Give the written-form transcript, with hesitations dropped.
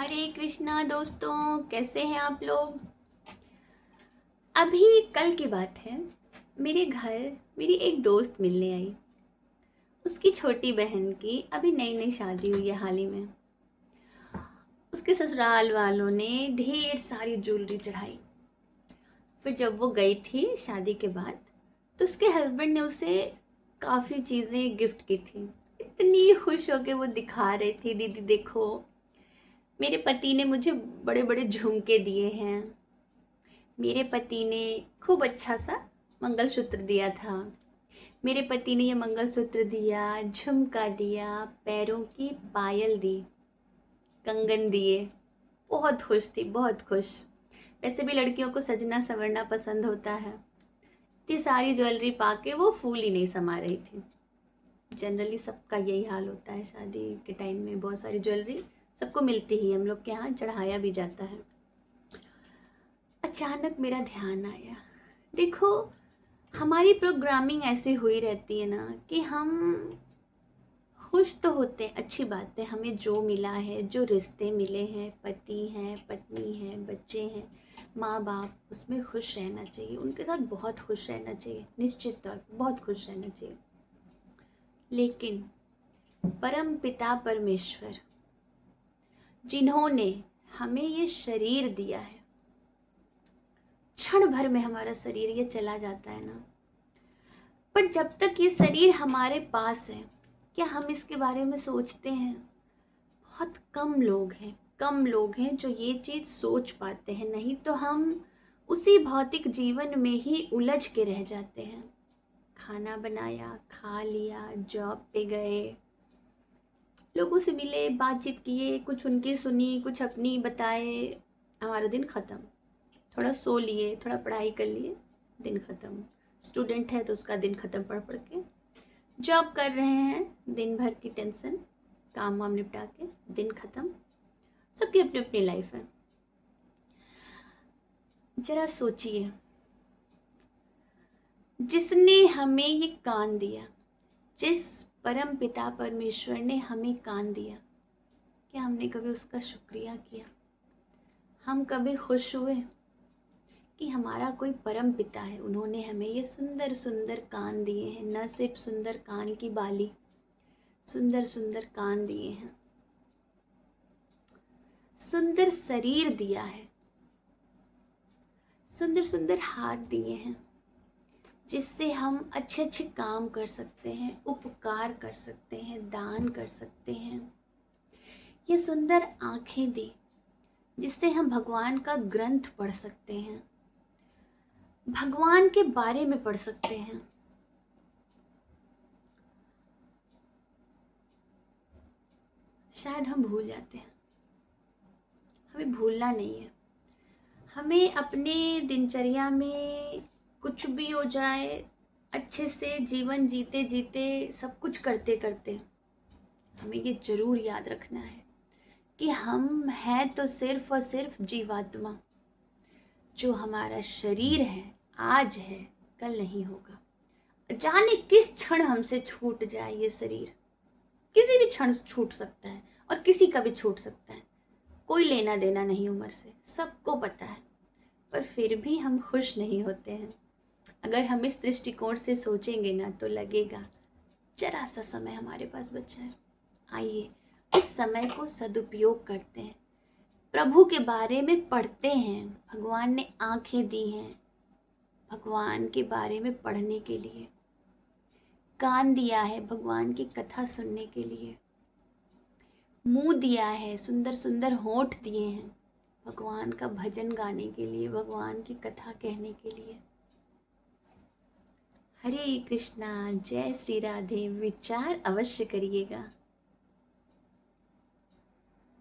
हरे कृष्णा दोस्तों, कैसे हैं आप लोग। अभी कल की बात है, मेरे घर मेरी एक दोस्त मिलने आई। उसकी छोटी बहन की अभी नई नई शादी हुई है हाल ही में। उसके ससुराल वालों ने ढेर सारी ज्वेलरी चढ़ाई। फिर जब वो गई थी शादी के बाद, तो उसके हस्बैंड ने उसे काफ़ी चीज़ें गिफ्ट की थी। इतनी खुश होके वो दिखा रही थी, दीदी देखो मेरे पति ने मुझे बड़े बड़े झुमके दिए हैं, मेरे पति ने खूब अच्छा सा मंगलसूत्र दिया था, मेरे पति ने ये मंगलसूत्र दिया, झुमका दिया, पैरों की पायल दी, कंगन दिए। बहुत खुश थी, बहुत खुश। वैसे भी लड़कियों को सजना संवरना पसंद होता है। इतनी सारी ज्वेलरी पाके वो फूल ही नहीं समा रही थी। जनरली सबका यही हाल होता है, शादी के टाइम में बहुत सारी ज्वेलरी सबको मिलती ही, हम लोग के यहाँ चढ़ाया भी जाता है। अचानक मेरा ध्यान आया, देखो हमारी प्रोग्रामिंग ऐसी हुई रहती है ना कि हम खुश तो होते हैं, अच्छी बात है, हमें जो मिला है, जो रिश्ते मिले हैं, पति हैं, पत्नी हैं, बच्चे हैं, माँ बाप, उसमें खुश रहना चाहिए, उनके साथ बहुत खुश रहना चाहिए, निश्चित तौर पर बहुत खुश रहना चाहिए। लेकिन परम पिता परमेश्वर जिन्होंने हमें ये शरीर दिया है, क्षण भर में हमारा शरीर ये चला जाता है ना, पर जब तक ये शरीर हमारे पास है, क्या हम इसके बारे में सोचते हैं? बहुत कम लोग हैं जो ये चीज़ सोच पाते हैं। नहीं तो हम उसी भौतिक जीवन में ही उलझ के रह जाते हैं। खाना बनाया, खा लिया, जॉब पे गए, लोगों से मिले, बातचीत किए, कुछ उनकी सुनी, कुछ अपनी बताए, हमारा दिन ख़त्म। थोड़ा सो लिए, थोड़ा पढ़ाई कर लिए, दिन ख़त्म। स्टूडेंट है तो उसका दिन ख़त्म पढ़ पढ़ के। जॉब कर रहे हैं, दिन भर की टेंशन, काम वाम निपटा के दिन ख़त्म। सबकी अपनी अपनी लाइफ है। जरा सोचिए, जिसने हमें ये कान दिया, जिस परम पिता परमेश्वर ने हमें कान दिया, क्या हमने कभी उसका शुक्रिया किया? हम कभी खुश हुए कि हमारा कोई परम पिता है, उन्होंने हमें ये सुंदर सुंदर कान दिए हैं। न सिर्फ सुंदर कान की बाली, सुंदर सुंदर कान दिए हैं, सुंदर शरीर दिया है, सुंदर सुंदर हाथ दिए हैं, जिससे हम अच्छे अच्छे काम कर सकते हैं, उपकार कर सकते हैं, दान कर सकते हैं। ये सुंदर आँखें दी, जिससे हम भगवान का ग्रंथ पढ़ सकते हैं, भगवान के बारे में पढ़ सकते हैं। शायद हम भूल जाते हैं, हमें भूलना नहीं है। हमें अपने दिनचर्या में कुछ भी हो जाए, अच्छे से जीवन जीते जीते, सब कुछ करते करते, हमें ये ज़रूर याद रखना है कि हम हैं तो सिर्फ और सिर्फ जीवात्मा। जो हमारा शरीर है, आज है, कल नहीं होगा। जाने किस क्षण हमसे छूट जाए ये शरीर, किसी भी क्षण छूट सकता है और किसी का भी छूट सकता है। कोई लेना देना नहीं उम्र से, सबको पता है। पर फिर भी हम खुश नहीं होते हैं। अगर हम इस दृष्टिकोण से सोचेंगे ना, तो लगेगा जरा सा समय हमारे पास बचा है, आइए इस समय को सदुपयोग करते हैं, प्रभु के बारे में पढ़ते हैं। भगवान ने आंखें दी हैं भगवान के बारे में पढ़ने के लिए, कान दिया है भगवान की कथा सुनने के लिए, मुंह दिया है, सुंदर सुंदर होंठ दिए हैं भगवान का भजन गाने के लिए, भगवान की कथा कहने के लिए। हरे कृष्णा, जय श्री राधे। विचार अवश्य करिएगा।